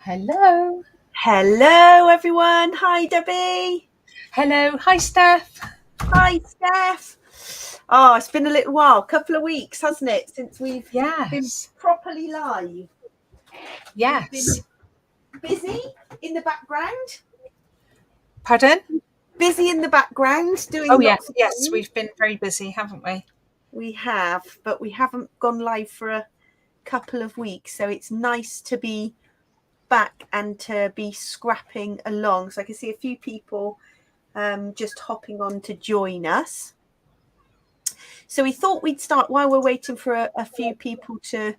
Hello. Hello, everyone. Hi, Debbie. Hello. Hi, Steph. Hi, Steph. Oh, it's been a little while, couple of weeks, hasn't it, since we've been Yes. properly live. We've been Yes. busy in the background. Pardon? Busy in the background, Oh, doing yeah. lots of Yes, things. we've been very busy, haven't we? We have, but we haven't gone live for a couple of weeks. So it's nice to be back and to be scrapping along. So I can see a few people just hopping on to join us. So we thought we'd start while we're waiting for a few people to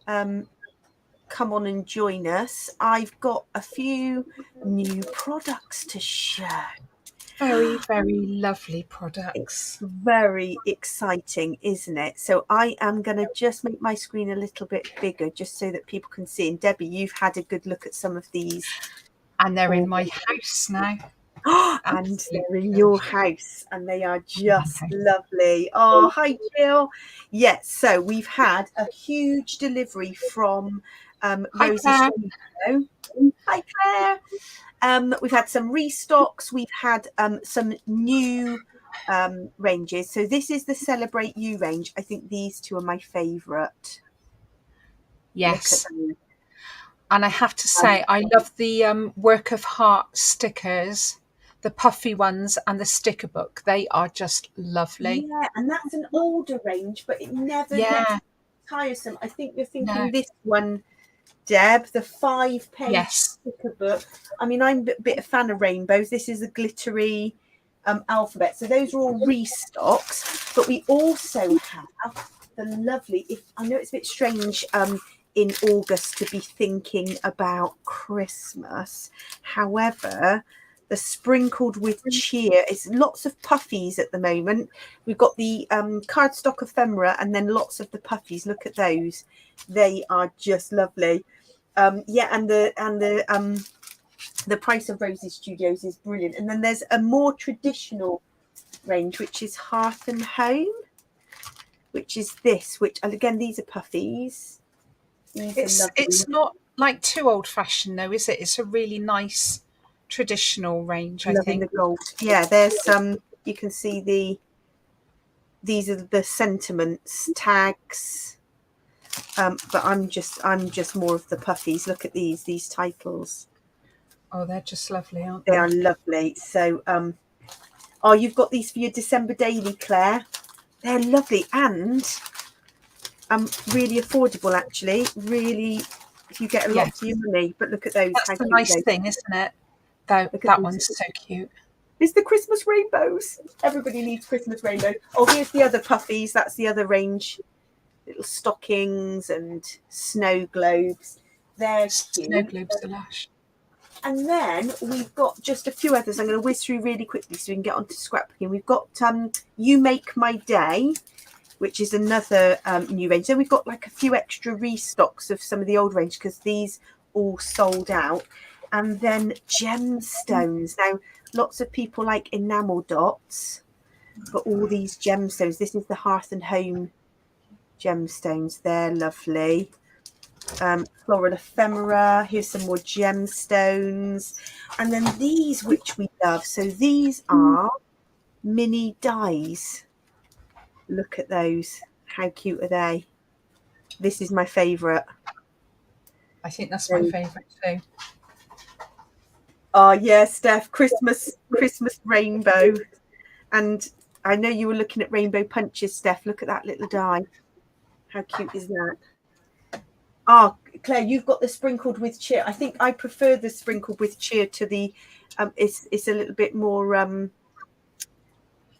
come on and join us. I've got a few new products to show. Very, very lovely It's products. very exciting, isn't it? So I am going to just make my screen a little bit bigger just so that people can see. And Debbie, you've had a good look at some of these. And they're in my already. house now. And they're in your Gorgeous. house and they are just lovely. Oh, hi, Jill. Yes, so we've had a huge delivery from Hi, Rosie Claire. Studio. Hi, Claire. We've had some restocks. We've had some new ranges. So this is the Celebrate You range. I think these two are my favourite. Yes. Look at them. And I have to say, I love the work of heart stickers, the puffy ones and the sticker book. They are just lovely. Yeah, and that's an older range, but it never gets Yeah. tiresome. I think you're No. thinking this one, Deb, the 5-page Yes. sticker book. I mean, I'm a bit a fan of rainbows. This is a glittery alphabet. So those are all restocks. But we also have the lovely, if I know it's a bit strange in August to be thinking about Christmas. However, the Sprinkled with Cheer is lots of puffies at the moment. We've got the cardstock ephemera and then lots of the puffies. Look at those. They are just lovely. Yeah, and the price of Rosie Studios is brilliant. And then there's a more traditional range, which is Hearth and Home, which is this, which, and again, these are puffies. These are lovely. It's not like too old fashioned though, is it? It's a really nice traditional range, I Loving think. the gold. Yeah, there's you can see these are the sentiments tags. But I'm just more of the puffies. Look at these titles. Oh, they're just lovely, aren't They they? are lovely. So oh, you've got these for your December daily, Claire. They're lovely and really affordable, actually. Really, you get a lot for your money. But look at those. That's How the cute nice are they? thing, isn't it? That Look at that those. one's so cute. It's the Christmas rainbows. Everybody needs Christmas rainbows. Oh, here's the other puffies. That's the other range. Little stockings and snow globes. They're Snow cute. globes are lush. And then we've got just a few others. I'm going to whiz through really quickly so we can get on to scrapbooking. We've got You Make My Day, which is another new range. Then we've got like a few extra restocks of some of the old range because these all sold out. And then gemstones. Now, lots of people like enamel dots, but all these gemstones. This is the Hearth and Home gemstones. They're lovely. Floral ephemera. Here's some more gemstones. And then these, which we love. So these are mini dies. Look at those. How cute are they? This is my favourite. I think that's my favourite too. Oh yeah, Steph, Christmas rainbow. And I know you were looking at rainbow punches, Steph. Look at that little die. How cute is that? Oh, Claire, you've got the Sprinkled with Cheer. I think I prefer the Sprinkled with Cheer to the it's a little bit more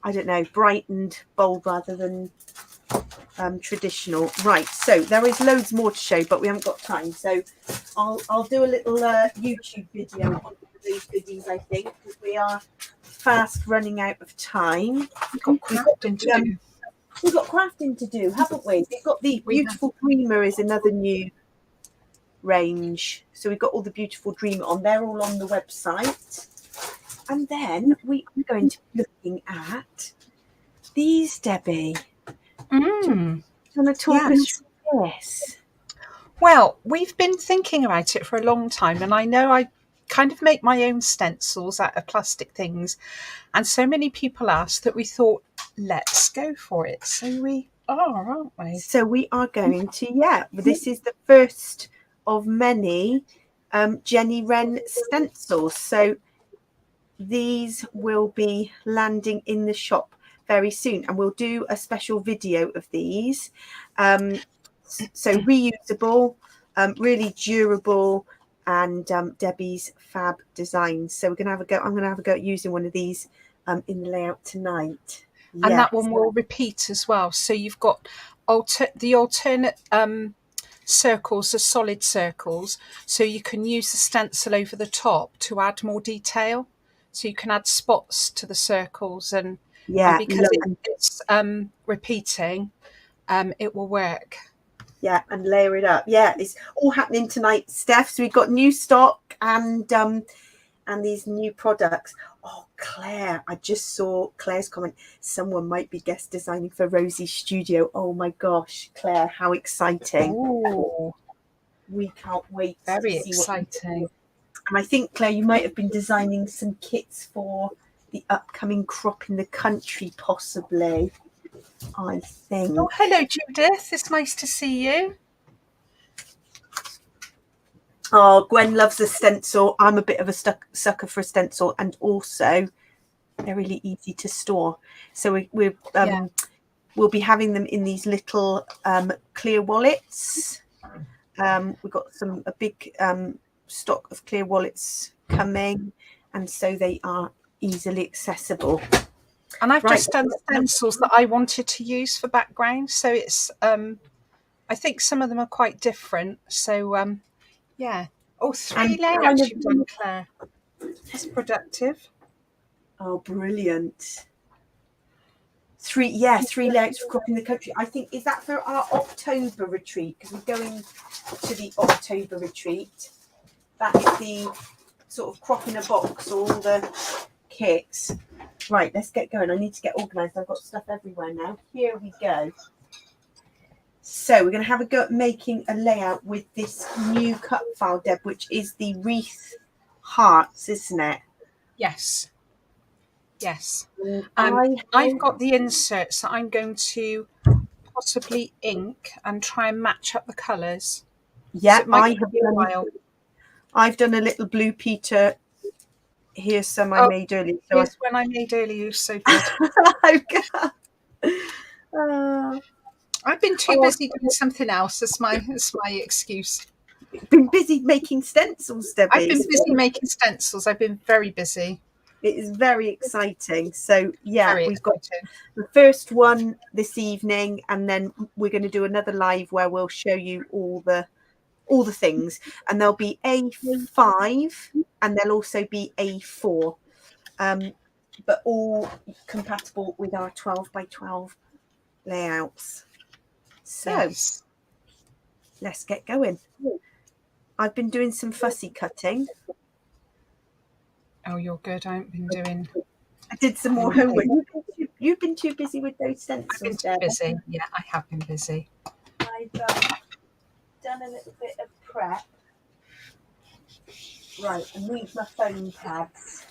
I don't know, brightened bold rather than traditional. Right, so there is loads more to show, but we haven't got time. So I'll do a little YouTube video on those goodies, I think, because we are fast running out of time. We've got crafting to do. We've got crafting to do, haven't we? We've got the beautiful Dreamer is another new range. So we've got all the beautiful Dreamer on. They're all on the website. And then we are going to be looking at these, Debbie. Do you want to talk us through this? Well, we've been thinking about it for a long time, and I know I kind of make my own stencils out of plastic things, and so many people asked that we thought, let's go for it. So we are, aren't we? So we are going to, this is the first of many Jennywren stencils. So these will be landing in the shop very soon, and we'll do a special video of these. So reusable, really durable, and Debbie's fab designs. So we're going to have a go. I'm going to have a go at using one of these in the layout tonight. And that one will repeat as well. So you've got the alternate circles are solid circles, so you can use the stencil over the top to add more detail. So you can add spots to the circles, and because it's repeating, it will work. Yeah, and layer it up. Yeah, it's all happening tonight, Steph. So we've got new stock and these new products. Oh, Claire, I just saw Claire's comment. Someone might be guest designing for Rosie's studio. Oh my gosh, Claire, how exciting. Ooh. We can't wait. Very exciting. And I think, Claire, you might have been designing some kits for the upcoming crop in the country, possibly. I think. Oh, hello, Judith. It's nice to see you. Oh, Gwen loves a stencil. I'm a bit of a sucker for a stencil, and also they're really easy to store. So we'll be having them in these little clear wallets. We've got a big stock of clear wallets coming, and so they are easily accessible. And I've just done stencils that I wanted to use for background. So it's, I think some of them are quite different. So, yeah. Oh, 3 layouts you've done, Claire. That's productive. Oh, brilliant. 3 layouts for crop in the country. I think, is that for our October retreat? Because we're going to the October retreat. That is the sort of crop in a box, all the kits. Right, let's get going. I need to get organised. I've got stuff everywhere now. Here we go. So we're going to have a go at making a layout with this new cut file, Deb, which is the wreath hearts, isn't it? Yes. Yes. I've got the inserts that I'm going to possibly ink and try and match up the colours. Yeah, I've done a little Blue Peter. Here's some I made earlier. So here's one I made earlier. So good. I've been too busy doing something else. That's my excuse. Been busy making stencils, Debbie. I've been busy making stencils. I've been very busy. It is very exciting. So we've got the first one this evening, and then we're going to do another live where we'll show you all the things, and there'll be A5 and there'll also be A4, but all compatible with our 12 by 12 layouts. So let's get going. I've been doing some fussy cutting. Oh, you're good. I haven't been doing. I did some more homework. You've been too busy with those stencils. I've been too busy. Yeah, I have been busy. I've done a little bit of prep. Right, and these are my foam pads,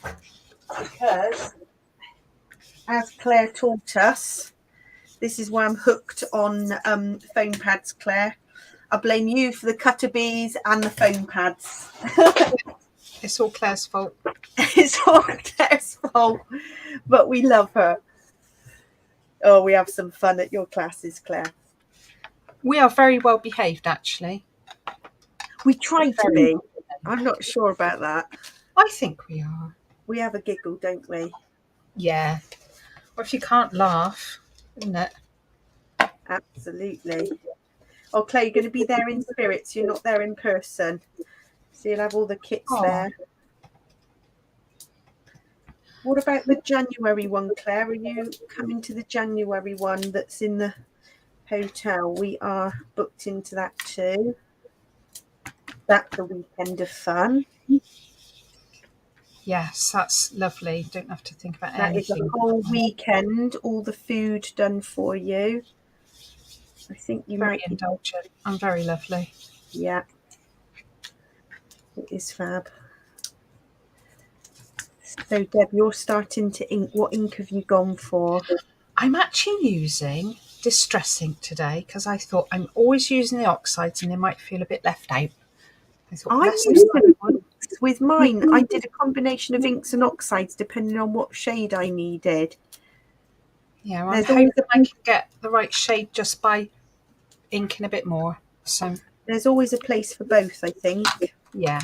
because as Claire taught us, this is why I'm hooked on foam pads, Claire. I blame you for the cutter bees and the foam pads. It's all Claire's fault. It's all Claire's fault, but we love her. Oh, we have some fun at your classes, Claire. We are very well behaved, actually. We try to be. I'm not sure about that. I think we are. We have a giggle, don't we? Yeah. Or if you can't laugh, isn't it? Absolutely. Oh, Claire, you're going to be there in spirit, so you're not there in person. So you'll have all the kits there. What about the January one, Claire? Are you coming to the January one that's in the hotel? We are booked into that too. That's a weekend of fun. Yes, that's lovely. Don't have to think about anything. That is a whole weekend, all the food done for you. I think you very might indulgent and very lovely. Yeah, it is fab. So Deb, you're starting to ink. What ink have you gone for? I'm actually using Distress ink today because I thought I'm always using the oxides and they might feel a bit left out. I thought, I let's used do to one. inks with mine. I did a combination of inks and oxides depending on what shade I needed. Yeah, well, I'm There's hoping always a I can get the right shade just by inking a bit more. So there's always a place for both, I think. yeah.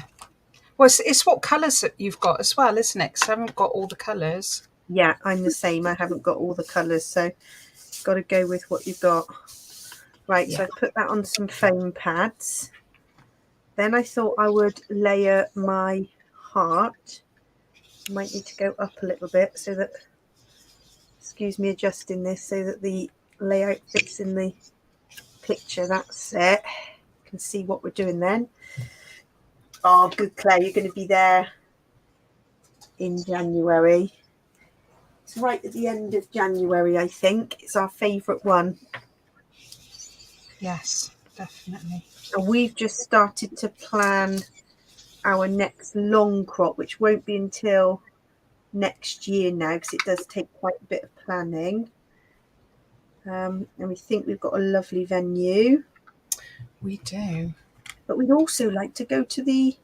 Well, it's what colours that you've got as well, isn't it? Because I haven't got all the colours. Yeah, I'm the same. I haven't got all the colours, so got to go with what you've got. Right, Yeah. so I put that on some foam pads. Then I thought I would layer my heart. Might need to go up a little bit so that, excuse me, adjusting this so that the layout fits in the picture. That's it. You can see what we're doing then. Oh, good, Claire. You're going to be there in January. It's right at the end of January, I think. It's our favourite one. Yes, definitely. And we've just started to plan our next long crop, which won't be until next year now because it does take quite a bit of planning. And we think we've got a lovely venue. We do. But we'd also like to go to the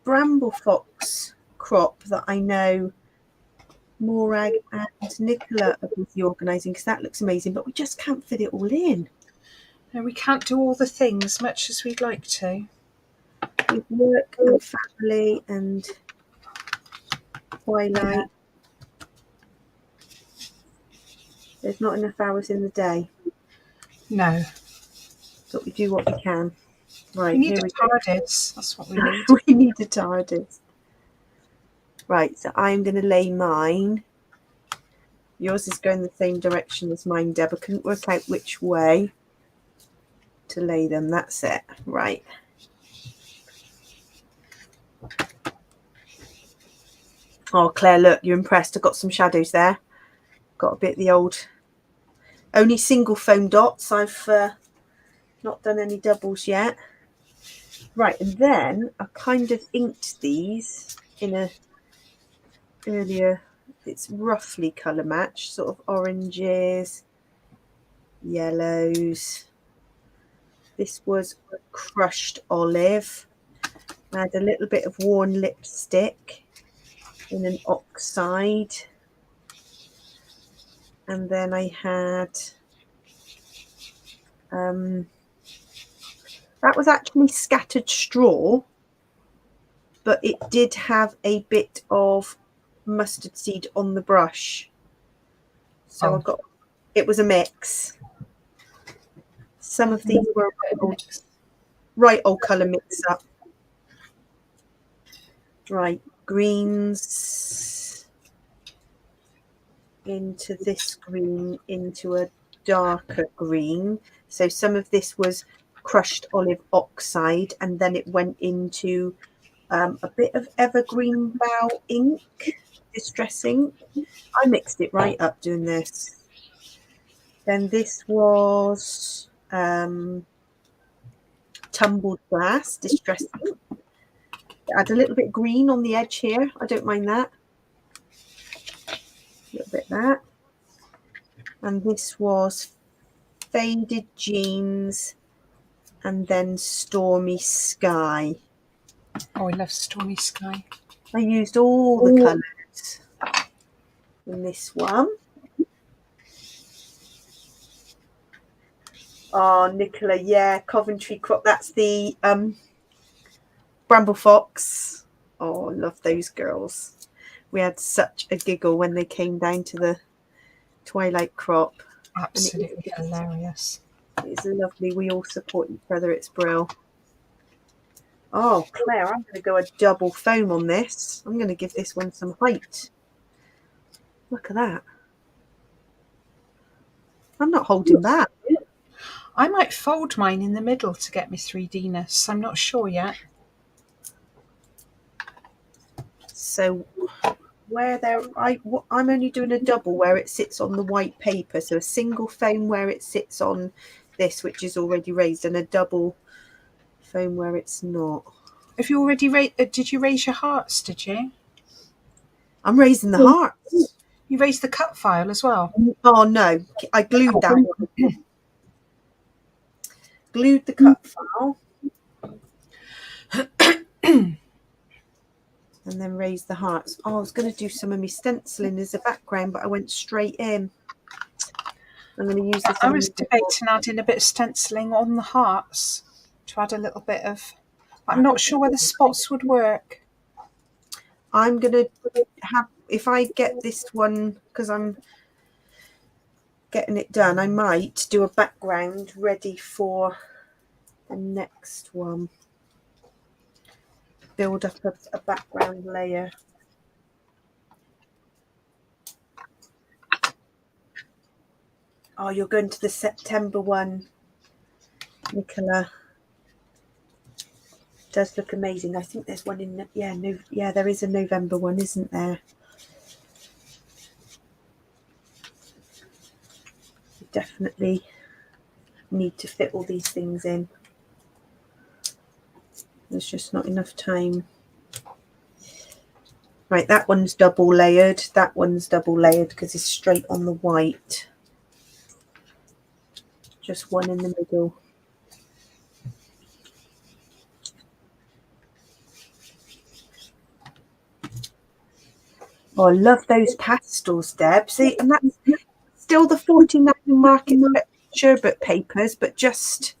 bramble fox crop that I know Morag and Nicola are busy organising because that looks amazing, but we just can't fit it all in. No, we can't do all the things much as we'd like to. With work and family and Twilight. Yeah. There's not enough hours in the day. No. But we do what we can. Right, We need here a we go. TARDIS. That's what we need. We need a TARDIS. Right, so I'm going to lay mine. Yours is going the same direction as mine, Deb. I couldn't work out which way to lay them. That's it. Right. Oh, Claire, look, you're impressed. I've got some shadows there. Got a bit of the old... Only single foam dots. I've not done any doubles yet. Right, and then I kind of inked these in a earlier... It's roughly colour match, sort of oranges, yellows. This was crushed olive. I had a little bit of worn lipstick in an oxide. And then I had... that was actually scattered straw, but it did have a bit of mustard seed on the brush. So I got... It was a mix. Some of these were right old colour mix up. Right, greens into this green, into a darker green. So some of this was crushed olive oxide, and then it went into a bit of evergreen bough ink, distress ink. I mixed it right up doing this. Then this was tumbled glass, distress ink. Add a little bit green on the edge here. I don't mind that. A little bit of that. And this was faded jeans and then stormy sky. Oh, I love stormy sky. I used all the colours in this one. Oh, Nicola, yeah, Coventry crop. That's the Bramble Fox. Oh, I love those girls. We had such a giggle when they came down to the Twilight crop. Absolutely hilarious. It's lovely. We all support each other. It's brill. Oh, Claire, I'm going to go a double foam on this. I'm going to give this one some height. Look at that. I'm not holding back. I might fold mine in the middle to get me 3D-ness. I'm not sure yet. So where there, I'm only doing a double where it sits on the white paper. So a single foam where it sits on this, which is already raised, and a double foam where it's not. Have you already did you raise your hearts, did you? I'm raising the hearts. You raised the cut file as well? Oh no, I glued that one. Glued the cut file. And then raised the hearts. Oh, I was going to do some of my stenciling as a background, but I went straight in. I'm going to use this. I was debating adding a bit of stenciling on the hearts to add a little bit of... I'm not sure whether spots would work. I'm going to have, if I get this one, because I'm getting it done, I might do a background ready for the next one. Build up a background layer. Oh, you're going to the September one, Nicola. Does look amazing. I think there's one in there is a November one, isn't there? You definitely need to fit all these things in. There's just not enough time. Right, that one's double layered. That one's double layered because it's straight on the white. Just one in the middle. Oh, I love those pastels, Deb. See, and that's still the 49 Market Sherbet papers, but just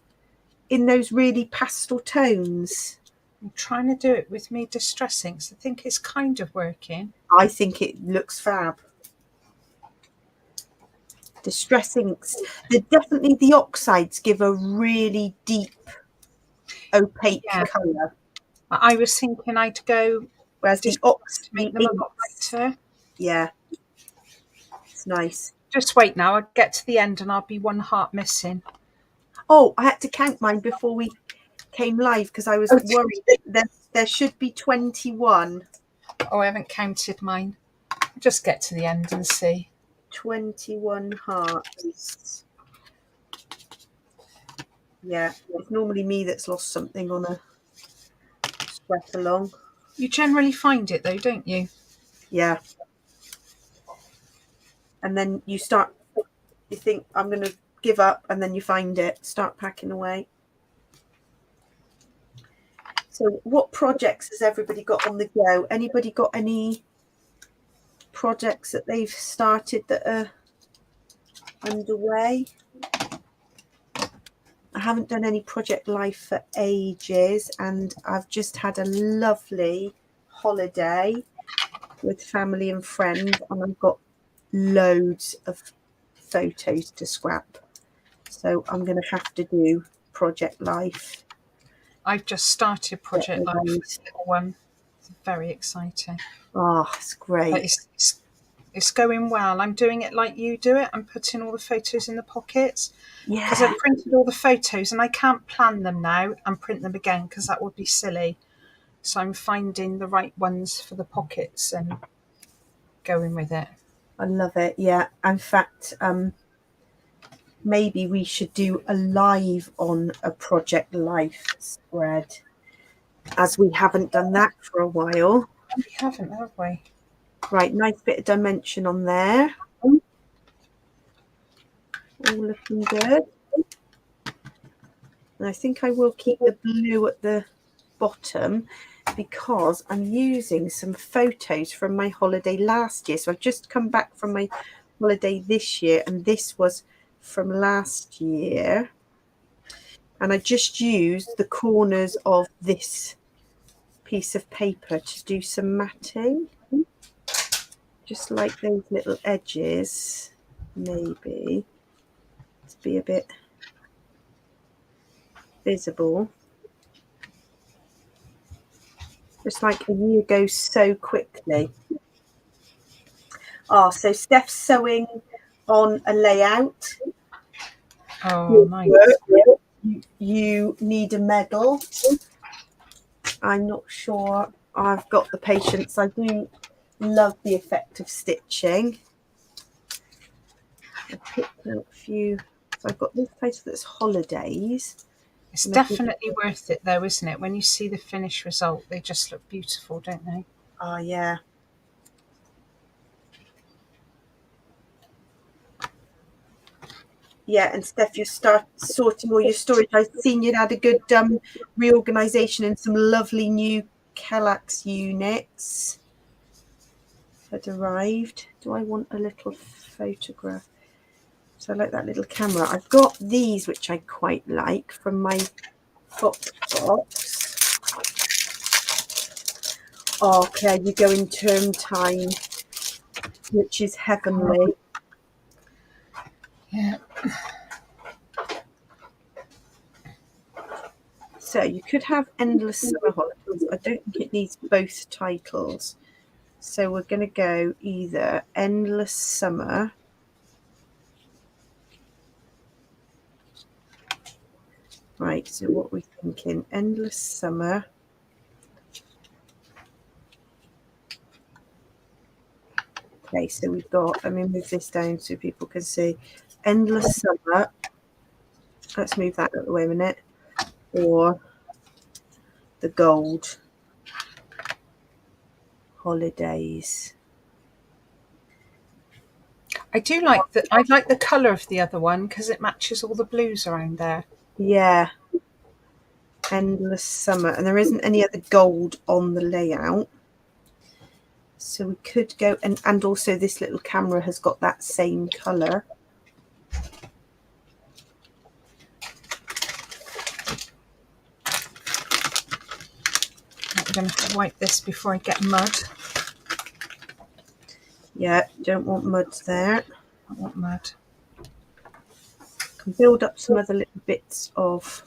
in those really pastel tones. I'm trying to do it with me distressing, because I think it's kind of working. I think it looks fab. Distress inks. Definitely the oxides give a really deep, opaque colour. I was thinking I'd go... Whereas the to make them a lot lighter. Yeah, it's nice. Just wait now. I'll get to the end and I'll be one heart missing. Oh, I had to count mine before we came live because I was worried that there should be 21. Oh, I haven't counted mine. I'll just get to the end and see. 21 hearts. Yeah, it's normally me that's lost something on a scrapalong. You generally find it though, don't you? Yeah. And then you think, I'm going to give up, and then you find it, start packing away. So what projects has everybody got on the go? Anybody got any projects that they've started that are underway? I haven't done any Project Life for ages, and I've just had a lovely holiday with family and friends, and I've got loads of photos to scrap. So I'm going to have to do Project Life. I've just started Project Life, this little one. It's very exciting. Oh, it's great. But it's going well. I'm doing it like you do it. I'm putting all the photos in the pockets. Yeah. Because I've printed all the photos and I can't plan them now and print them again because that would be silly. So I'm finding the right ones for the pockets and going with it. I love it. Yeah. In fact, maybe we should do a live on a Project Life spread, as we haven't done that for a while. We haven't, have we? Right, nice bit of dimension on there. All looking good. And I think I will keep the blue at the bottom because I'm using some photos from my holiday last year. So I've just come back from my holiday this year, and this was from last year. And I just used the corners of this piece of paper to do some matting. Just like those little edges, maybe, to be a bit visible. Just like a year goes so quickly. Oh, so Steph's sewing on a layout. Oh, nice. You need a medal. I'm not sure I've got the patience. I do love the effect of stitching. I picked out a few. So I've got this place that's holidays. It's definitely worth it though, isn't it? When you see the finished result, they just look beautiful, don't they? Oh, yeah. Yeah, and Steph, you start sorting all your storage. I've seen you'd had a good reorganisation and some lovely new Kallax units had arrived. Do I want a little photograph? So I like that little camera. I've got these, which I quite like, from my hot box. Oh, Claire, you go in term time, which is heavenly. Yeah. So you could have Endless Summer Holidays. I don't think it needs both titles. So we're going to go either Endless Summer. Right, so what are we thinking? Endless Summer. Okay, so we've got, let me move this down so people can see. Endless Summer. Let's move that out of the way a minute. Or the Gold Holidays. I do like the I like the colour of the other one because it matches all the blues around there. Yeah. Endless Summer. And there isn't any other gold on the layout. So we could go, and also this little camera has got that same colour. I'm going to wipe this before I get mud. Yeah, don't want mud there. I want mud. Can build up some other little bits of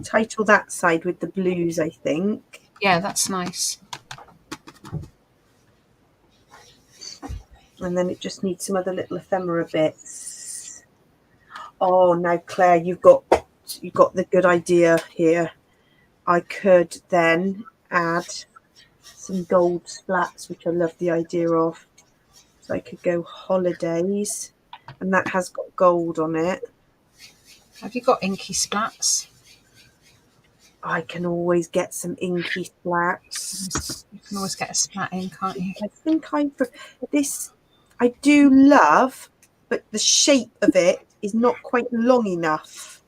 title that side with the blues, I think. Yeah, that's nice. And then it just needs some other little ephemera bits. Oh, now Claire, you've got the good idea here. I could then add some gold splats, which I love the idea of. So I could go holidays, and that has got gold on it. Have you got inky splats? I can always get some inky splats. You can always get a splat in, can't you? I think this I do love, but the shape of it is not quite long enough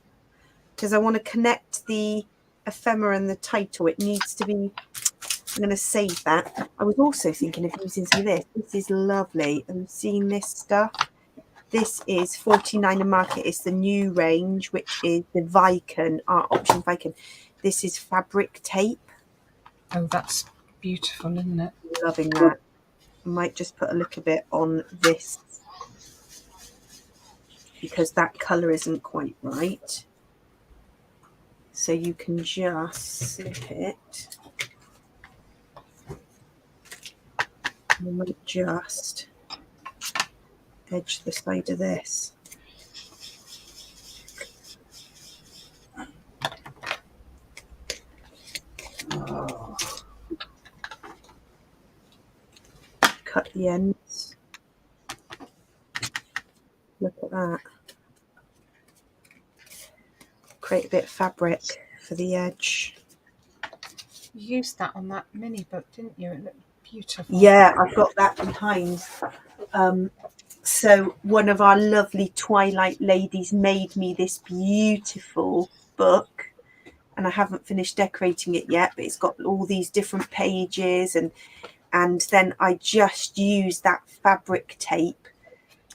because I want to connect the ephemera and the title. It needs to be, I'm going to save that. I was also thinking of using some of this. This is lovely. I'm seeing this stuff. This is 49 in Market. It's the new range, which is the Viken, Art Option Viken. This is fabric tape. Oh, that's beautiful, isn't it? Loving that. I might just put a little bit on this because that colour isn't quite right. So you can just slip it. I might just edge the side of this. Oh. Cut the ends. Look at that. Create a bit of fabric for the edge. You used that on that mini book, didn't you? It looked beautiful. Yeah, I've got that behind. So one of our lovely Twilight ladies made me this beautiful book, and I haven't finished decorating it yet, but it's got all these different pages, and then I just use that fabric tape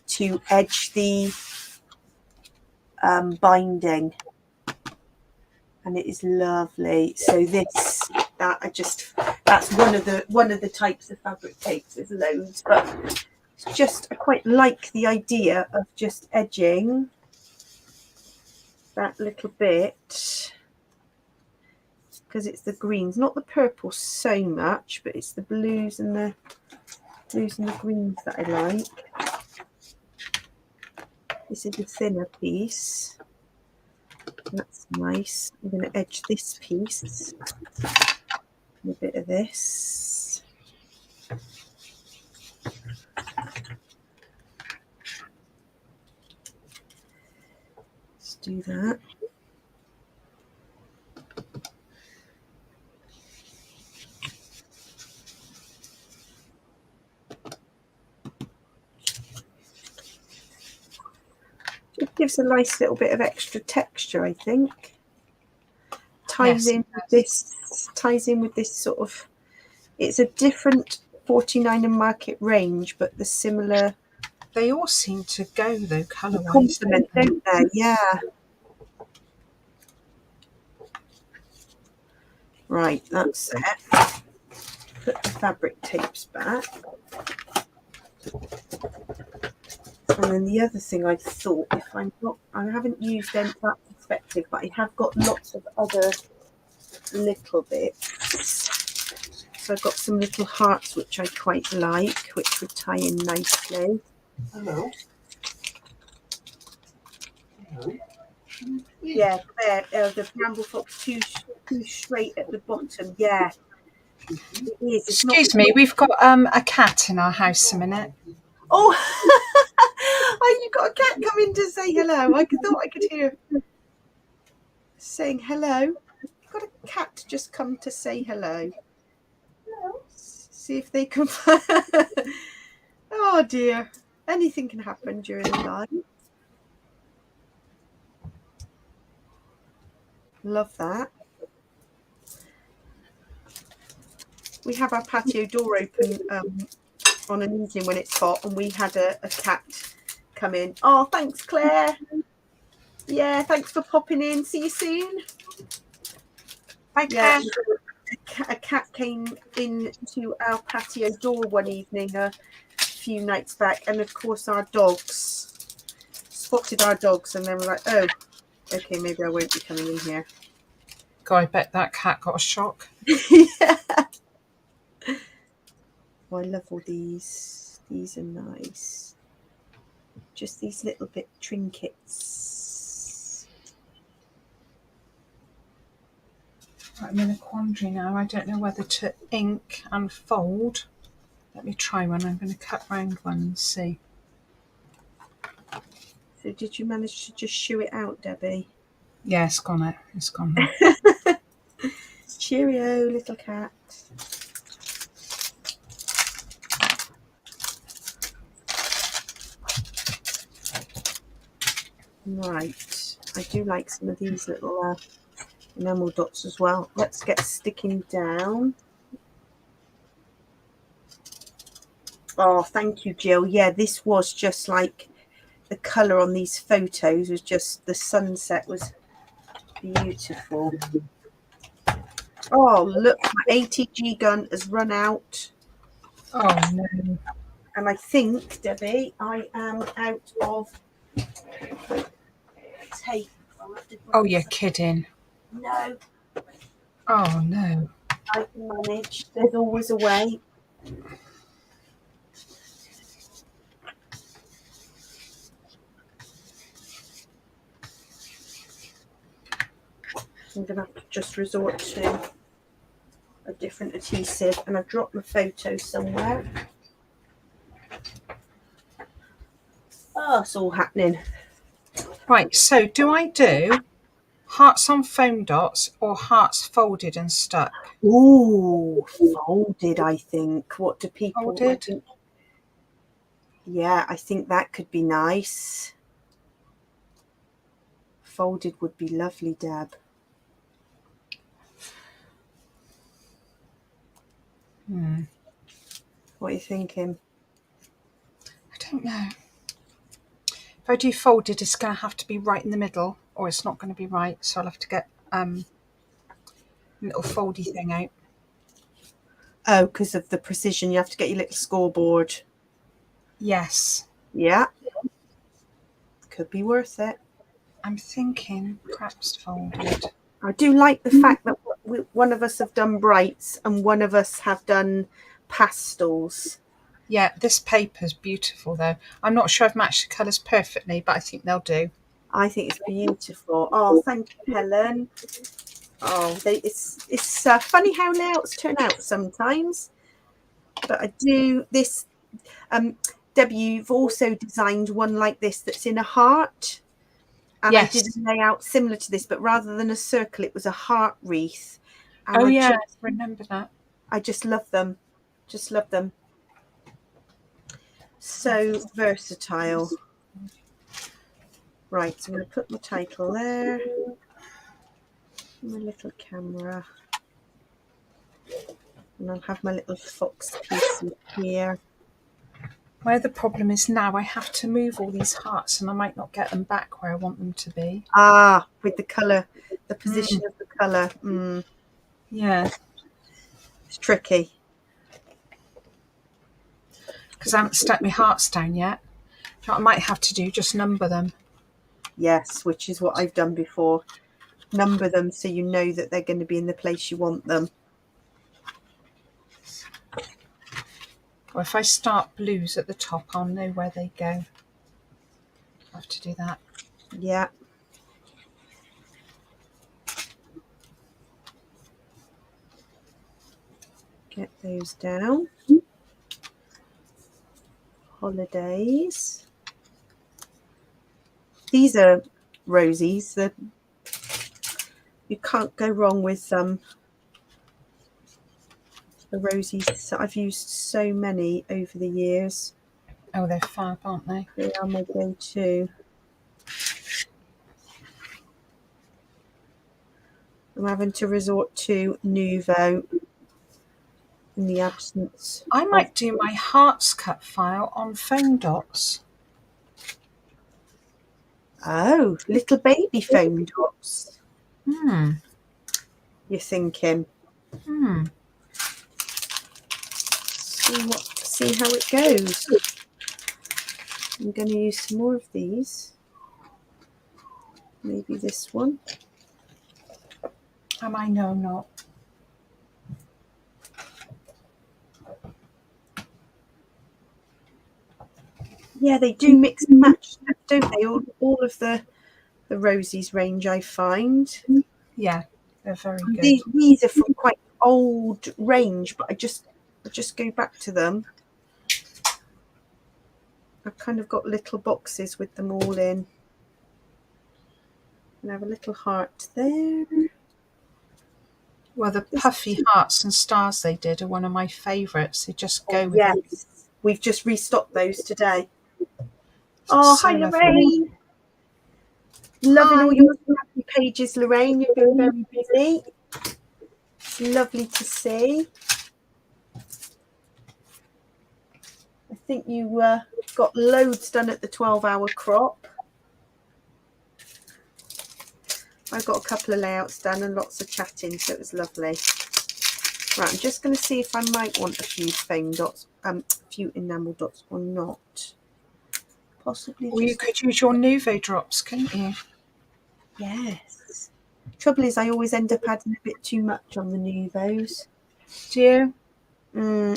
to edge the binding, and it is lovely. So that's one of the types of fabric tapes. There's loads, but it's just, I quite like the idea of just edging that little bit because it's the greens, not the purple so much, but it's the blues and the greens that I like. This is a thinner piece. That's nice. I'm going to edge this piece. A bit of this. Let's do that. It gives a nice little bit of extra texture, I think. Ties in with this sort of, it's a different 49 and Market range, but the similar. They all seem to go though, colour-wise. Complement, don't they? Yeah. Right, that's it. Put the fabric tapes back. And then the other thing I thought, if I'm not, I haven't used them that perspective, but I have got lots of other little bits. So I've got some little hearts which I quite like, which would tie in nicely. Hello. Hello. Yeah, there, the bramble fox too straight at the bottom. Yeah, it is. It's Excuse me, we've got a cat in our house a minute. Oh, oh, you got a cat coming to say hello. I thought I could hear saying hello. You've got a cat just come to say hello. Hello. See if they can. Oh dear, anything can happen during the night. Love that. We have our patio door open on an evening when it's hot, and we had a cat come in. Oh, thanks, Claire. Yeah, thanks for popping in. See you soon. Bye, Claire. Yeah, a cat came into our patio door one evening a few nights back, and of course our dogs spotted our dogs, and they were like, oh, okay, maybe I won't be coming in here. God, I bet that cat got a shock. Yeah. Oh, I love all these. These are nice. Just these little bit trinkets. Right, I'm in a quandary now. I don't know whether to ink and fold. Let me try one. I'm going to cut round one and see. So did you manage to just shoo it out, Debbie? Yeah, it's gone out. It's gone out. Cheerio, little cat. Right, I do like some of these little enamel dots as well. Let's get sticking down. Oh, thank you, Jill. Yeah, this was just like the colour on these photos was just, the sunset was beautiful. Oh, look, my ATG gun has run out. Oh, no. And I think, Debbie, I am out of tape. Oh, you're kidding. No, Oh, no. I can manage. There's always a way. I'm going to have to just resort to a different adhesive, and I've dropped my photo somewhere. Oh, it's all happening. Right, so do I do hearts on foam dots or hearts folded and stuck? Ooh, folded, I think. What do people... Folded? Yeah, I think that could be nice. Folded would be lovely, Deb. What are you thinking? I don't know. If I do folded, it's going to have to be right in the middle, or it's not going to be right, so I'll have to get a little foldy thing out. Oh, because of the precision, you have to get your little scoreboard. Yes. Yeah. Could be worth it. I'm thinking perhaps folded. I do like the fact that one of us have done brights and one of us have done pastels. Yeah, this paper's beautiful though. I'm not sure I've matched the colours perfectly, but I think they'll do. I think it's beautiful. Oh, thank you, Helen. Oh, it's funny how layouts turn out sometimes. But I do this. Debbie, you've also designed one like this that's in a heart. And Yes. I did a layout similar to this, but rather than a circle, it was a heart wreath. And Oh, yeah, I remember that. I just love them. Just love them. So versatile. Right, so I'm going to put my title there. My little camera. And I'll have my little fox pieces here. Where the problem is now, I have to move all these hearts and I might not get them back where I want them to be. Ah, with the colour, the position of the colour. Yeah. It's tricky. Because I haven't stuck my hearts down yet. So I might have to do just number them. Yes, which is what I've done before. Number them so you know that they're going to be in the place you want them. Or if I start blues at the top, I'll know where they go. I have to do that. Yeah. Get those down. Holidays. These are rosies. You can't go wrong with the rosies. I've used so many over the years. Oh, they're fab, aren't they? They are my go-to. I'm having to resort to Nuvo in the absence. I might do my hearts cut file on foam dots. Oh, little baby foam dots. You're thinking. See how it goes. I'm going to use some more of these. Maybe this one. Am I? No, not. Yeah, they do mix and match, don't they? All of the rosies range, I find. Yeah, they're very good. These are from quite old range, but I just go back to them. I've kind of got little boxes with them all in. And I have a little heart there. Well, the puffy hearts and stars they did are one of my favourites. They just go with it. Yes, we've just restocked those today. Oh, hi, Lorraine. Loving all your happy pages, Lorraine. You've been very busy. It's lovely to see. I think you got loads done at the 12-hour crop. I got a couple of layouts done and lots of chatting, so it was lovely. Right, I'm just going to see if I might want a few foam dots, a few enamel dots or not. Possibly. Or you could use your Nuvo drops, couldn't you? Yes. Trouble is, I always end up adding a bit too much on the Nuvos. Do you?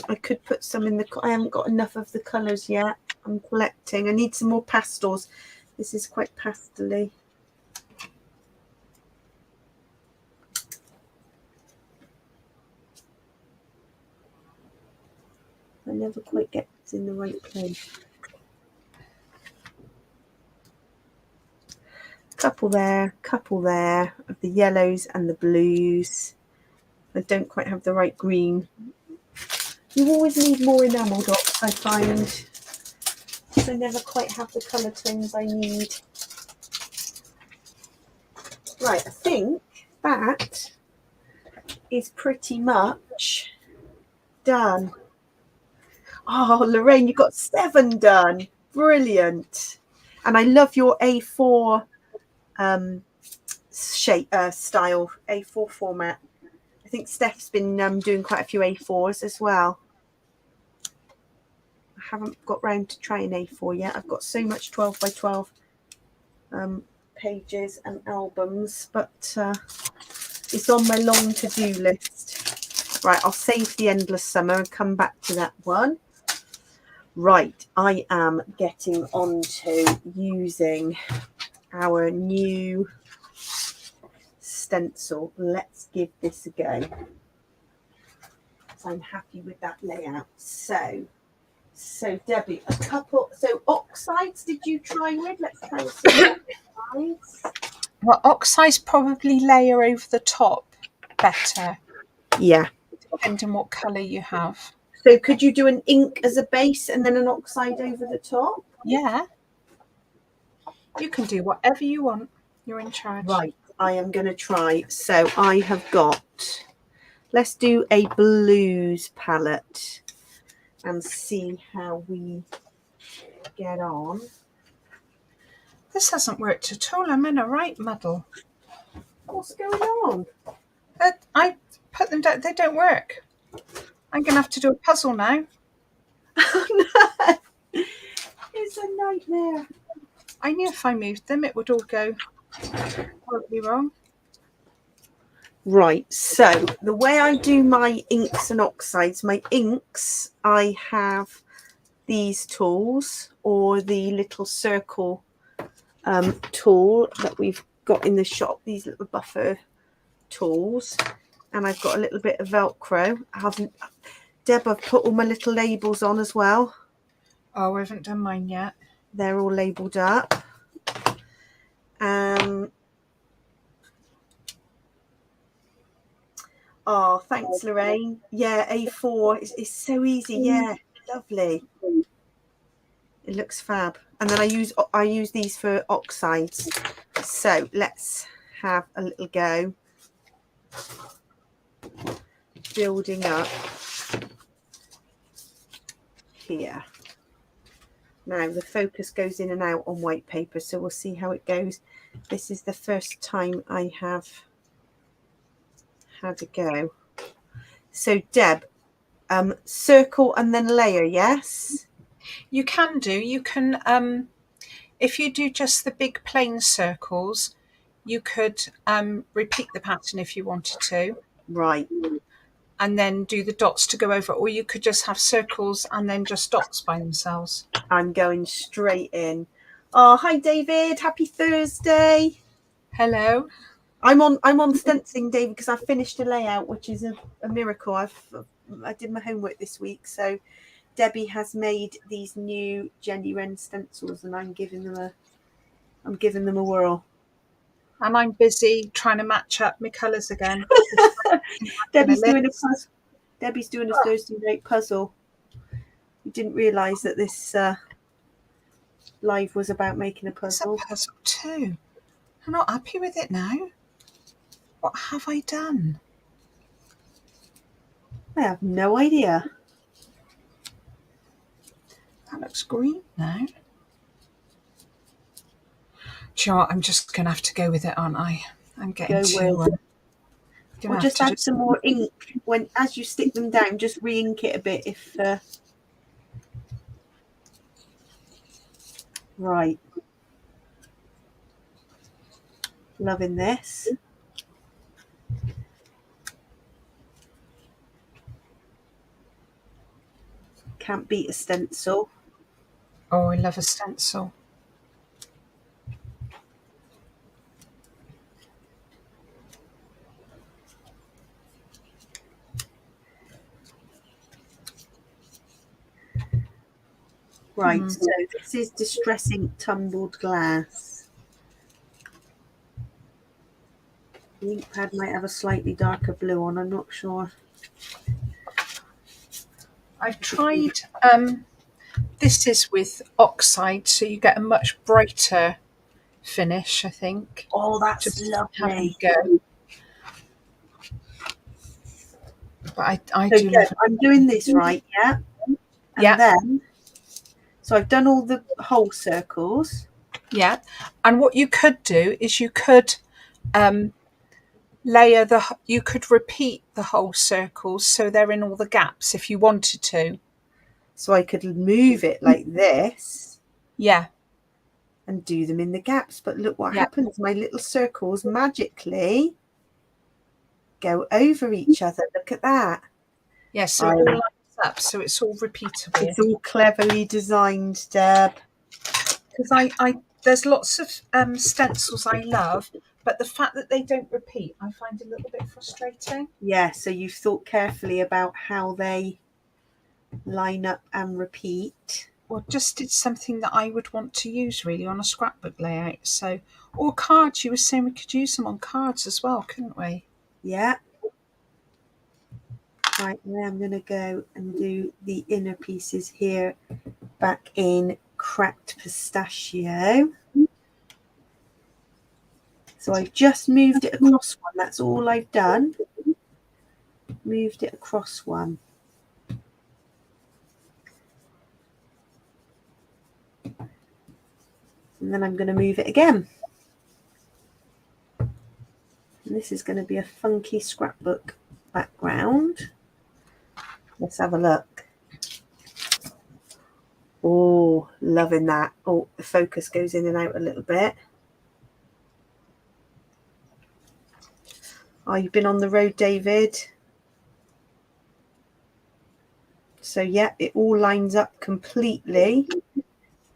I could put some in the. I haven't got enough of the colours yet. I'm collecting. I need some more pastels. This is quite pastel-y. I never quite get it in the right place. Couple there of the yellows and the blues. I don't quite have the right green. You always need more enamel dots, I find. I never quite have the colour tones I need. Right, I think that is pretty much done. Oh, Lorraine, you got 7 done. Brilliant. And I love your A4 shape style, A4 format. I think Steph's been doing quite a few A4s as well. I haven't got round to trying A4 yet. I've got so much 12 by 12 pages and albums, but it's on my long to-do list. Right, I'll save the Endless Summer and come back to that one. Right, I am getting on to using our new stencil. Let's give this a go. So I'm happy with that layout. So Debbie, a couple. So oxides, did you try with? Let's try with some oxides. Well, oxides probably layer over the top better, Yeah. depending what colour you have. So could you do an ink as a base and then an oxide over the top? Yeah. You can do whatever you want. You're in charge. Right, I am going to try. So I have got, let's do a blues palette and see how we get on. This hasn't worked at all. I'm in a right muddle. What's going on? I put them down. They don't work. I'm going to have to do a puzzle now. Oh, no. It's a nightmare. I knew if I moved them, it would all go horribly wrong. Right, so the way I do my inks and oxides, my inks, I have these tools or the little circle tool that we've got in the shop, these little buffer tools, and I've got a little bit of Velcro. Deb, I've put all my little labels on as well. Oh, I haven't done mine yet. They're all labelled up. Oh, thanks, Lorraine. Yeah, A4. It's so easy. Yeah, lovely. It looks fab. And then I use these for oxides. So let's have a little go. Building up here. Now the focus goes in and out on white paper, so we'll see how it goes. This is the first time I have had a go. So Deb, circle and then layer, yes? You can do. You can, if you do just the big plain circles, you could repeat the pattern if you wanted to. Right. And then do the dots to go over, or you could just have circles and then just dots by themselves. I'm going straight in. Oh, hi David. Happy Thursday. Hello. I'm on stenciling, David, because I finished a layout, which is a miracle. I did my homework this week, so Debbie has made these new Jennywren stencils, and I'm giving them a whirl. And I'm busy trying to match up my colours again. Debbie's doing a puzzle. Debbie's doing a Thursday night puzzle. You didn't realise that this live was about making a puzzle. It's a puzzle too. I'm not happy with it now. What have I done? I have no idea. That looks green now. Do you know what? I'm just going to have to go with it, aren't I? I'm getting too... Or just add some more ink. As you stick them down, just re-ink it a bit if... Right. Loving this. Can't beat a stencil. Oh, I love a stencil. Right, so this is Distressing Tumbled Glass. The ink pad might have a slightly darker blue on, I'm not sure. I've tried, this is with oxide, so you get a much brighter finish, I think. Oh, that's lovely. Go. But I so do love it. I'm doing this right, yeah? And then, so I've done all the whole circles. Yeah, and what you could do is you could you could repeat the whole circles so they're in all the gaps if you wanted to. So I could move it like this. Yeah. And do them in the gaps. But look what happens. My little circles magically go over each other. Look at that. Yes, so it all lines up, so it's all repeatable. It's all cleverly designed, Deb. Because I there's lots of stencils I love, But the fact that they don't repeat, I find a little bit frustrating. Yeah, so you've thought carefully about how they line up and repeat. Or just did something that I would want to use really on a scrapbook layout. So, or cards. You were saying we could use them on cards as well, couldn't we? Yeah. Right, now I'm going to go and do the inner pieces here back in cracked pistachio. So I've just moved it across one. That's all I've done. Moved it across one. And then I'm going to move it again. And this is going to be a funky scrapbook background. Let's have a look. Oh, loving that. Oh, the focus goes in and out a little bit. Oh, you've been on the road, David. So yeah, it all lines up completely.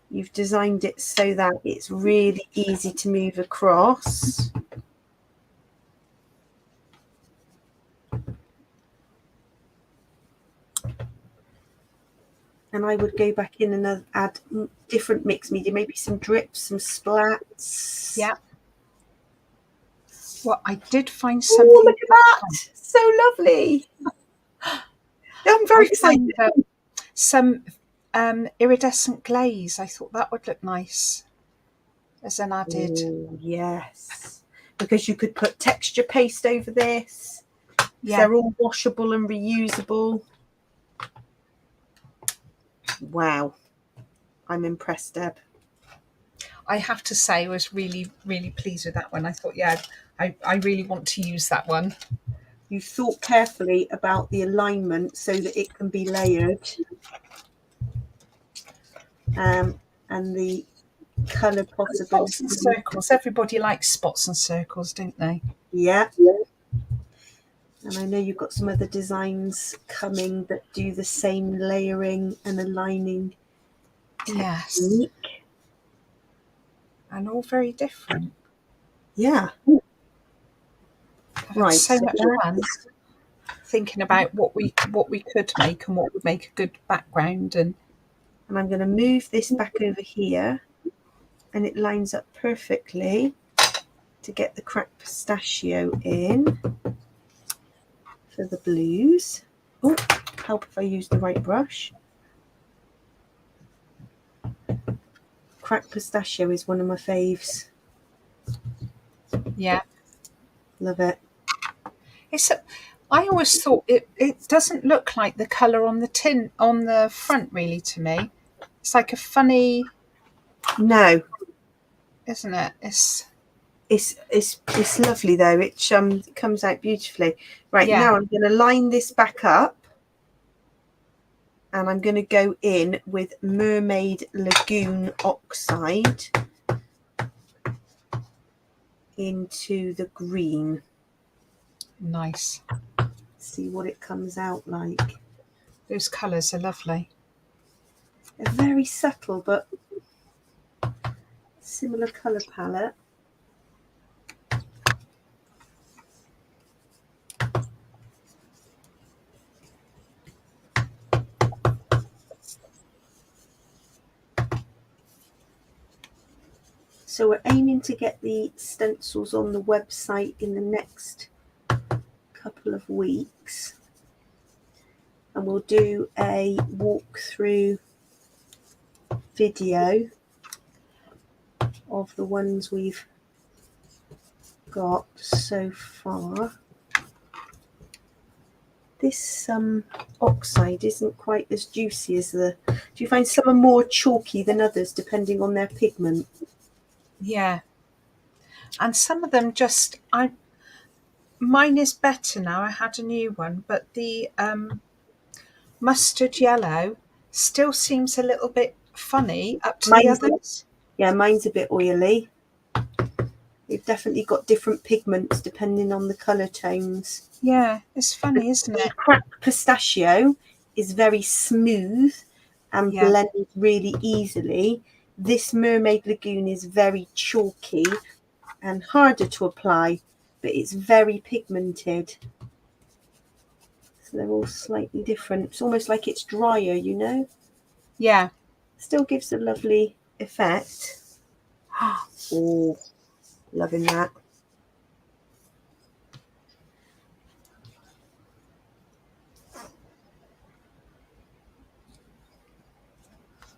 You've designed it so that it's really easy to move across. And I would go back in and add different mixed media, maybe some drips, some splats. Yeah. Well, I did find something. Oh, look at that. So lovely. I'm very excited. Some iridescent glaze. I thought that would look nice as an added. Oh, yes. Because you could put texture paste over this. Yeah. They're all washable and reusable. Wow. I'm impressed, Deb. I have to say I was really, really pleased with that one. I thought, yeah, I really want to use that one. You thought carefully about the alignment so that it can be layered. And the colour possibilities. Spots and circles. Everybody likes spots and circles, don't they? Yeah. And I know you've got some other designs coming that do the same layering and aligning technique. Yes. And all very different. Yeah. Right. So much fun thinking about what we could make and what would make a good background. And I'm going to move this back over here, and it lines up perfectly to get the cracked pistachio in for the blues. Oh, help if I use the right brush. Cracked pistachio is one of my faves. Yeah. Love it. I always thought it doesn't look like the colour on the tin on the front really to me. It's like a funny. No. Isn't it? It's lovely though. It comes out beautifully. Right, Yeah. now I'm going to line this back up, and I'm going to go in with Mermaid Lagoon Oxide into the green. Nice. See what it comes out like. Those colours are lovely. They're very subtle, but similar colour palette. So we're aiming to get the stencils on the website in the next couple of weeks, and we'll do a walkthrough video of the ones we've got so far. This oxide isn't quite as juicy as do you find some are more chalky than others depending on their pigment? Yeah. And some of them mine is better now. I had a new one, but the mustard yellow still seems a little bit funny up to the others. Yeah, mine's a bit oily. They've definitely got different pigments depending on the colour tones. Yeah, it's funny, isn't it? Cracked pistachio is very smooth and blends really easily. This Mermaid Lagoon is very chalky and harder to apply, but it's very pigmented. So they're all slightly different. It's almost like it's drier, you know? Yeah. Still gives a lovely effect. Oh, loving that.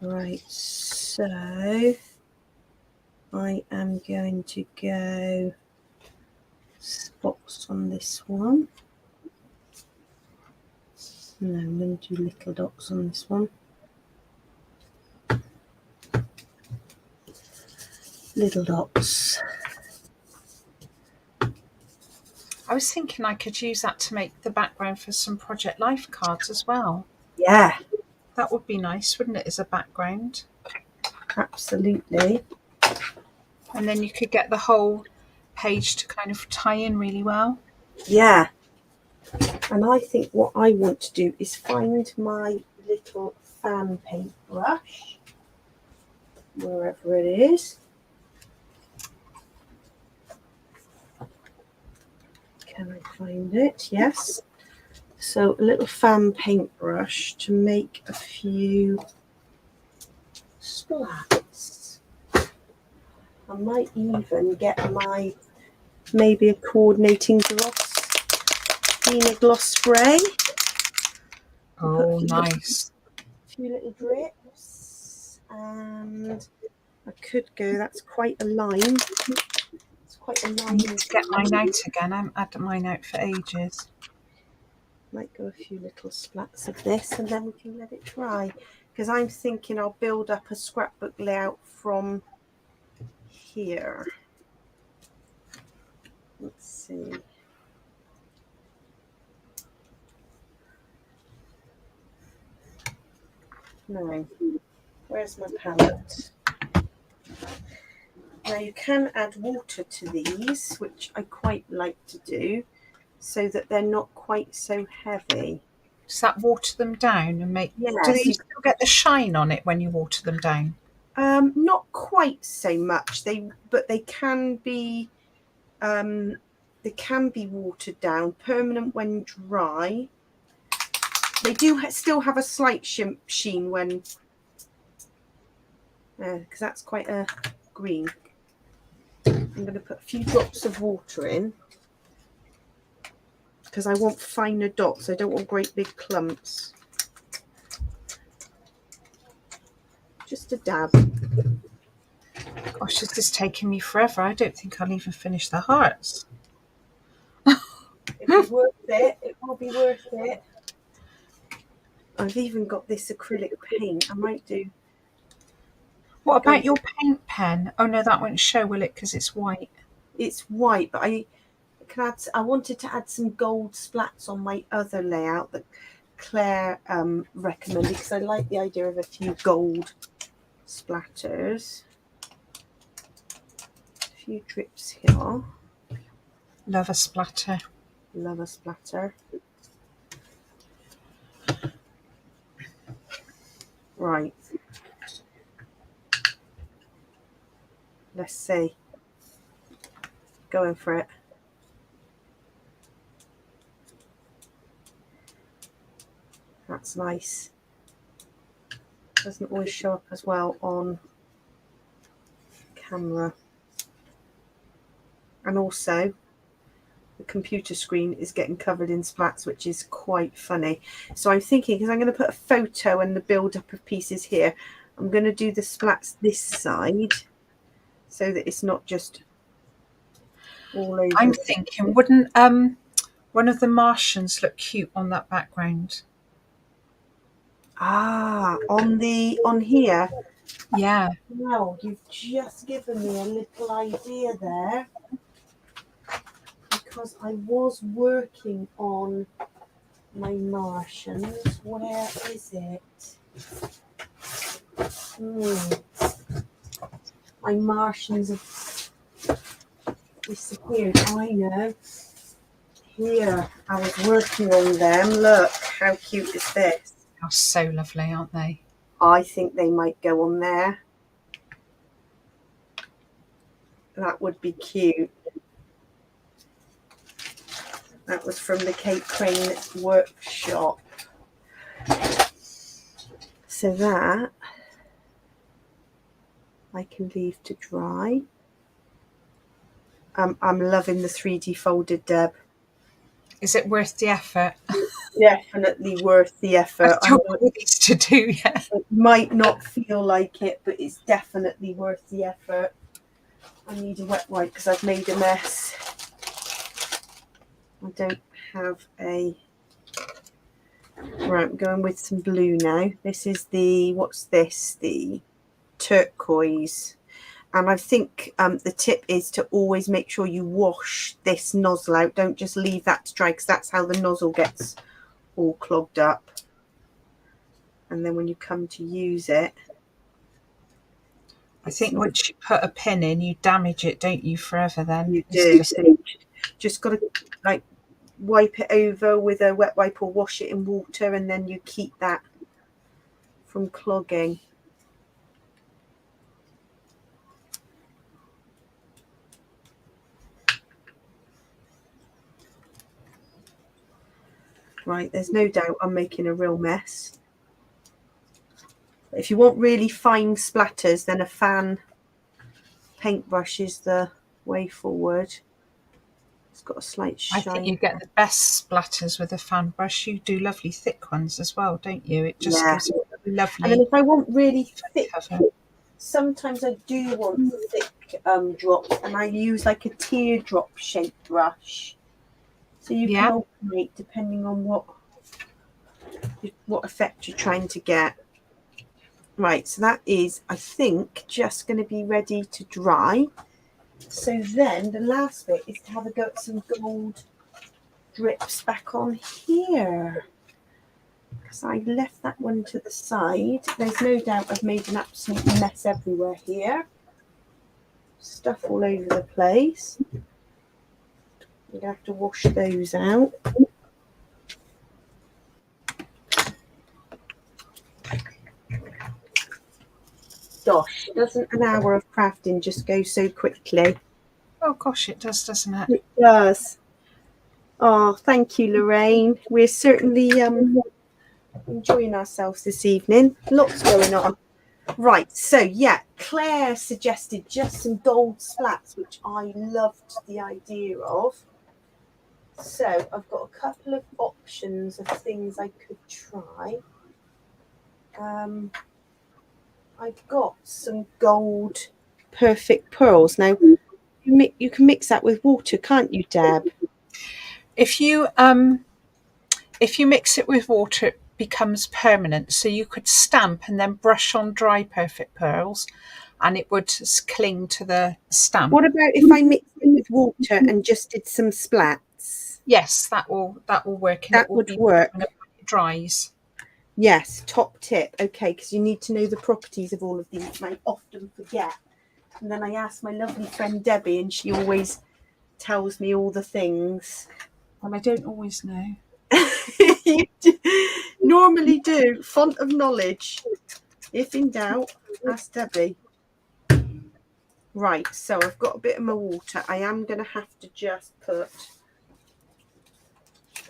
Right, so I am going to go spots on this one. No, I'm going to do little dots on this one. Little dots. I was thinking I could use that to make the background for some Project Life cards as well. Yeah, That would be nice, wouldn't it, as a background? absolutely. And then you could get the whole page to kind of tie in really well. Yeah. And I think what I want to do is find my little fan paintbrush, wherever it is. Can I find it? Yes. So a little fan paintbrush to make a few splats. I might even get my, maybe a coordinating gloss, Dina gloss spray. Oh, nice. A few little drips, and I could go, that's quite a line. It's quite a line. I need to get mine out again. I haven't had mine out for ages. Might go a few little splats of this, and then we can let it dry. Because I'm thinking I'll build up a scrapbook layout from here. Let's see. No, where's my palette? Now you can add water to these, which I quite like to do, so that they're not quite so heavy. Does that water them down and make? Yes, Do they still get the shine on it when you water them down? Not quite so much. But they can be watered down. Permanent when dry. They do still have a slight sheen when, because that's quite a green. I'm going to put a few drops of water in because I want finer dots. I don't want great big clumps. Just a dab. Gosh, this is taking me forever. I don't think I'll even finish the hearts. It'll be worth it. It will be worth it. I've even got this acrylic paint. I might do. What about your paint pen? Oh no, that won't show, will it? Because it's white. It's white, but I wanted to add some gold splats on my other layout that Claire recommended, because I like the idea of a few gold splatters. A few drips here. Love a splatter. Love a splatter. Right. Let's see. Going for it. That's nice. Doesn't always show up as well on camera. And also, the computer screen is getting covered in splats, which is quite funny. So I'm thinking, because I'm going to put a photo and the build-up of pieces here, I'm going to do the splats this side so that it's not just all over. I'm thinking, wouldn't one of the Martians look cute on that background? On here. Yeah. Wow, you've just given me a little idea there, because I was working on my Martians. Where is it? My Martians have disappeared. I know. Here, I was working on them. Look, how cute is this? They're so lovely, aren't they? I think they might go on there. That would be cute. That was from the Kate Crane workshop. So that I can leave to dry. I'm loving the 3D folded, Deb. Is it worth the effort? Definitely worth the effort. I've got all these to do yet. It might not feel like it, but it's definitely worth the effort. I need a wet wipe because I've made a mess. I don't have a... Right, I'm going with some blue now. This is the, what's this? The turquoise. And I think the tip is to always make sure you wash this nozzle out. Don't just leave that to dry because that's how the nozzle gets all clogged up. And then when you come to use it... I think once you put a pin in, you damage it, don't you, forever then? You do. Just got to like wipe it over with a wet wipe or wash it in water, and then you keep that from clogging. Right, there's no doubt I'm making a real mess. If you want really fine splatters, then a fan paintbrush is the way forward. It's got a slight shine. I think you get the best splatters with a fan brush. You do lovely thick ones as well, don't you? It just gives a lovely... And then if I want really thick, cover. Sometimes I do want thick drops, and I use like a teardrop shaped brush. So you can alternate depending on what effect you're trying to get. Right, so that is, I think, just going to be ready to dry. So then the last bit is to have a go at some gold drips back on here. Because I left that one to the side. There's no doubt I've made an absolute mess everywhere here. Stuff all over the place. You're going to have to wash those out. Gosh, doesn't an hour of crafting just go so quickly? Oh gosh, it does, doesn't it? It does. Oh, thank you, Lorraine. We're certainly enjoying ourselves this evening. Lots going on. Right, so yeah, Claire suggested just some gold splats, which I loved the idea of. So I've got a couple of options of things I could try. I've got some gold perfect pearls. Now, you can mix that with water, can't you, Deb? If you mix it with water, it becomes permanent. So you could stamp and then brush on dry perfect pearls, and it would cling to the stamp. What about if I mixed it with water and just did some splats? Yes, that will work. And that would work when it dries. Yes, top tip. Okay, because you need to know the properties of all of these, and I often forget. And then I ask my lovely friend Debbie, and she always tells me all the things. Well, I don't always know. You normally do. Font of knowledge. If in doubt, ask Debbie. Right, so I've got a bit of my water. I am going to have to just put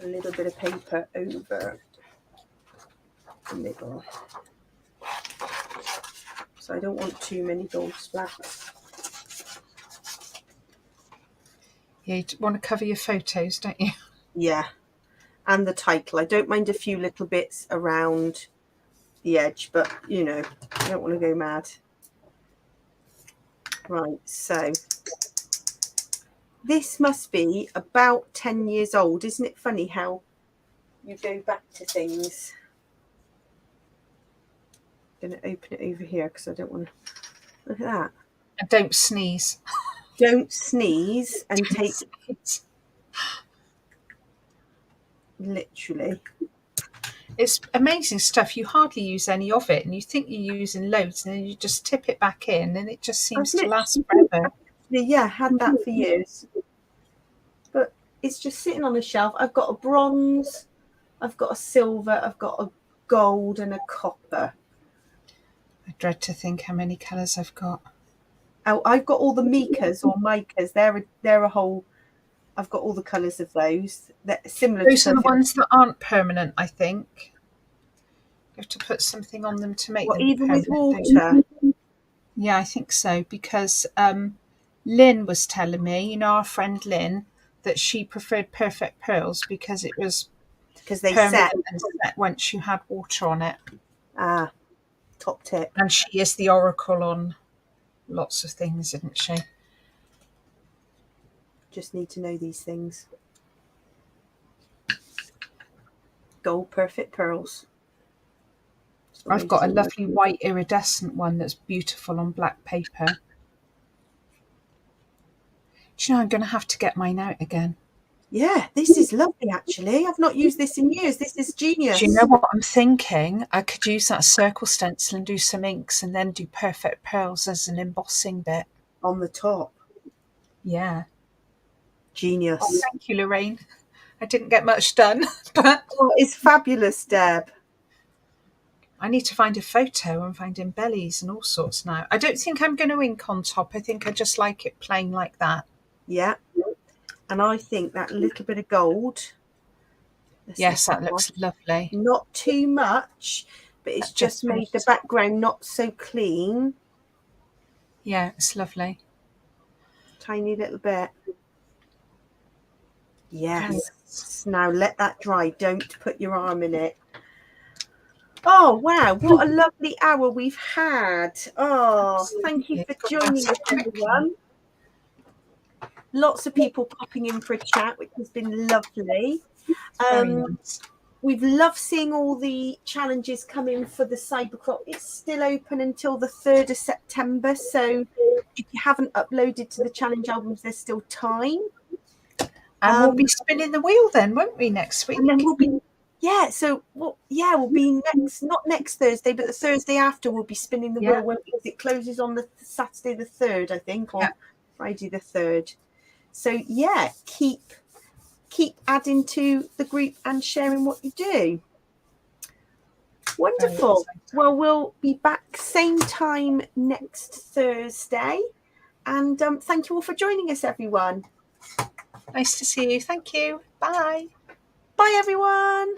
a little bit of paper over the middle. So I don't want too many gold splats. Yeah, you want to cover your photos, don't you? Yeah, and the title. I don't mind a few little bits around the edge, but you know, I don't want to go mad. Right, so this must be about 10 years old. Isn't it funny how you go back to things? I'm going to open it over here because I don't want to... Look at that. And don't sneeze. Don't sneeze and take... Literally. It's amazing stuff. You hardly use any of it, and you think you're using loads, and then you just tip it back in, and it just seems to last forever. Yeah, had that for years. But it's just sitting on the shelf. I've got a bronze, I've got a silver, I've got a gold and a copper. I dread to think how many colours I've got. Oh, I've got all the micas or micas. They're a whole. I've got all the colours of those. They're similar Those to are the perfect. ones that aren't permanent, I think. You have to put something on them to make Well, them even with permanent, don't you? water. Yeah, I think so, because Lynn was telling me, our friend Lynn, that she preferred perfect pearls because it was Because they permanent set. and set once you had water on it. Ah, top tip. And she is the oracle on lots of things, isn't she? Just need to know these things. Gold perfect pearls. I've got a lovely white iridescent one that's beautiful on black paper. Do you know, I'm going to have to get mine out again. Yeah, this is lovely actually. I've not used this in years. This is genius. Do you know what I'm thinking? I could use that circle stencil and do some inks and then do perfect pearls as an embossing bit. On the top. Yeah. Genius. Oh, thank you, Lorraine. I didn't get much done, but Oh, it's fabulous, Deb. I need to find a photo and find embellies and all sorts now. I don't think I'm going to ink on top. I think I just like it plain like that. Yeah. And I think that little bit of gold. Yes, that looks lovely. Not too much, but it's just made the background not so clean. Yeah, it's lovely. Tiny little bit. Yes. Now let that dry. Don't put your arm in it. Oh, wow. What a lovely hour we've had. Oh, thank you for joining us, everyone. Lots of people popping in for a chat, which has been lovely. We've loved seeing all the challenges come in for the Cyberclock. It's still open until the 3rd of September. So if you haven't uploaded to the challenge albums, there's still time. And we'll be spinning the wheel then, won't we, next week? And then we'll be, we'll be not next Thursday, but the Thursday after we'll be spinning the wheel. It closes on the Saturday the 3rd, I think, or Friday the 3rd. So yeah, keep adding to the group and sharing what you do. Wonderful. Well, we'll be back same time next Thursday. And thank you all for joining us, everyone. Nice to see you. Thank you. Bye. Bye, everyone.